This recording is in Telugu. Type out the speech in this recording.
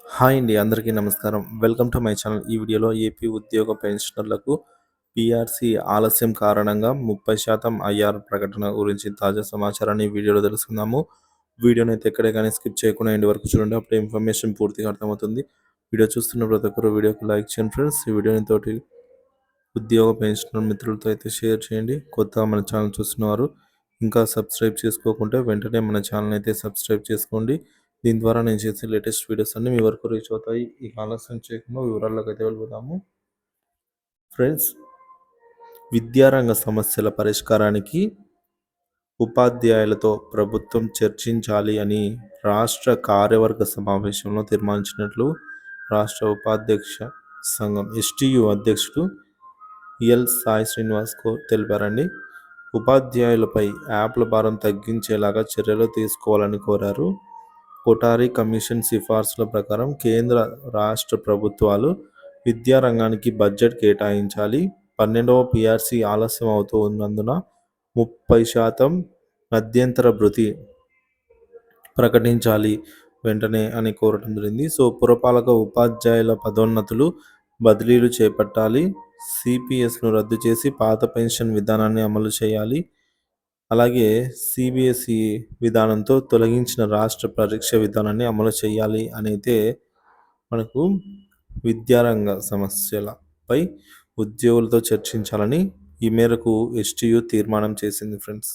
హాయ్ అండి. అందరికీ నమస్కారం. Welcome to my channel. ఈ వీడియోలో ఏపీ ఉద్యోగ పెన్షనర్లకు పీఆర్సీ ఆలస్యం కారణంగా 30% ఐఆర్ ప్రకటన గురించి తాజా సమాచారాన్ని ఈ వీడియోలో తెలుసుకుందాము. వీడియోనైతే ఎక్కడే కానీ స్కిప్ చేయకుండా ఎండ్ వరకు చూడండి. అప్పుడే ఇన్ఫర్మేషన్ పూర్తిగా అర్థమవుతుంది. వీడియో చూస్తున్న ప్రతి ఒక్కరు వీడియోకి లైక్ చేయండి ఫ్రెండ్స్. ఈ వీడియోని తోటి ఉద్యోగ పెన్షనర్ మిత్రులతో అయితే షేర్ చేయండి. కొత్తగా మన ఛానల్ చూస్తున్నవారు ఇంకా సబ్స్క్రైబ్ చేసుకోకుంటే వెంటనే మన ఛానల్ అయితే సబ్స్క్రైబ్ చేసుకోండి. దీని ద్వారా నేను చేసే లేటెస్ట్ వీడియోస్ అన్నీ మీ వరకు రీచ్ అవుతాయి. ఇక ఆలస్యం చేయకుండా వివరాల్లోకి అయితే వెళ్ళిపోదాము. ఫ్రెండ్స్, విద్యారంగ సమస్యల పరిష్కారానికి ఉపాధ్యాయులతో ప్రభుత్వం చర్చించాలి అని రాష్ట్ర కార్యవర్గ సమావేశంలో తీర్మానించినట్లు రాష్ట్ర ఉపాధ్యక్ష సంఘం ఎస్టీయు అధ్యక్షుడు ఎల్ సాయి శ్రీనివాస్ తెలిపారండి. ఉపాధ్యాయులపై యాప్ల భారం తగ్గించేలాగా చర్యలు తీసుకోవాలని కోరారు. కొఠారి కమిషన్ సిఫార్సుల ప్రకారం కేంద్ర రాష్ట్ర ప్రభుత్వాలు విద్యారంగానికి బడ్జెట్ కేటాయించాలి. 12వ పీఆర్సీ ఆలస్యం అవుతూ ఉన్నందున 30% మధ్యంతర భృతి ప్రకటించాలి వెంటనే అని కోరటం జరిగింది. సో పురపాలక ఉపాధ్యాయుల పదోన్నతులు బదిలీలు చేపట్టాలి. సిపిఎస్ను రద్దు చేసి పాత పెన్షన్ విధానాన్ని అమలు చేయాలి. అలాగే సిబిఎస్ఈ విధానంతో తొలగించిన రాష్ట్ర పరీక్ష విధానాన్ని అమలు చేయాలి అని అయితే మనకు విద్యారంగ సమస్యలపై ఉద్యోగులతో చర్చించాలని ఈ మేరకు ఎస్టీయు తీర్మానం చేసింది ఫ్రెండ్స్.